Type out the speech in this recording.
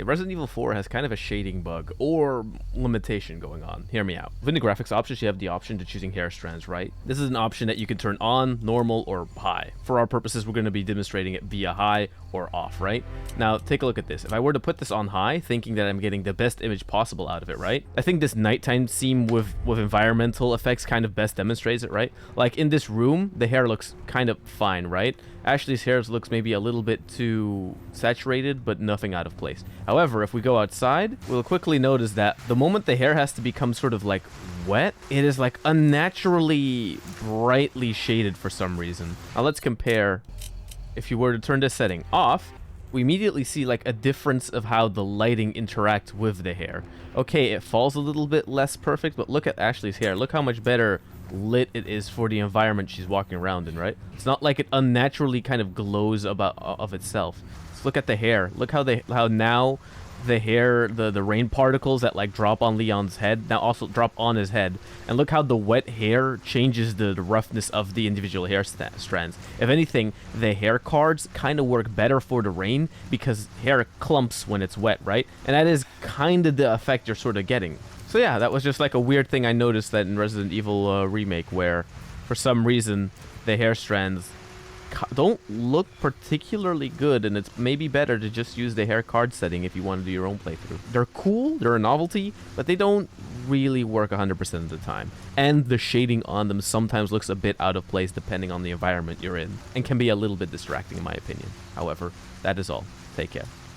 Resident Evil 4 has kind of a shading bug or limitation going on. Hear me out. Within the graphics options, you have the option to choosing hair strands, right? This is an option that you can turn on, normal, or high. For our purposes, we're going to be demonstrating it via high or off, right? Now, take a look at this. If I were to put this on high, thinking that I'm getting the best image possible out of it, right? I think this nighttime scene with environmental effects kind of best demonstrates it, right? Like in this room, the hair looks kind of fine, right? Ashley's hair looks maybe a little bit too saturated, but nothing out of place. However, if we go outside, we'll quickly notice that the moment the hair has to become sort of like wet, it is like unnaturally brightly shaded for some reason. Now let's compare. If you were to turn this setting off, we immediately see like a difference of how the lighting interacts with the hair. Okay, it falls a little bit less perfect, but look at Ashley's hair. Look how much better lit it is for the environment she's walking around in, right? It's not like it unnaturally kind of glows of itself. Just look at the hair. Look how now the hair, the rain particles that like drop on Leon's head now also drop on his head, and look how the wet hair changes the roughness of the individual hair strands. If anything, the hair cards kind of work better for the rain because hair clumps when it's wet, right? And that is kind of the effect you're sort of getting. So yeah, that was just like a weird thing I noticed that in Resident Evil Remake, where for some reason the hair strands don't look particularly good, and it's maybe better to just use the hair card setting if you want to do your own playthrough. They're cool, they're a novelty, but they don't really work 100% of the time. And the shading on them sometimes looks a bit out of place depending on the environment you're in, and can be a little bit distracting in my opinion. However, that is all. Take care.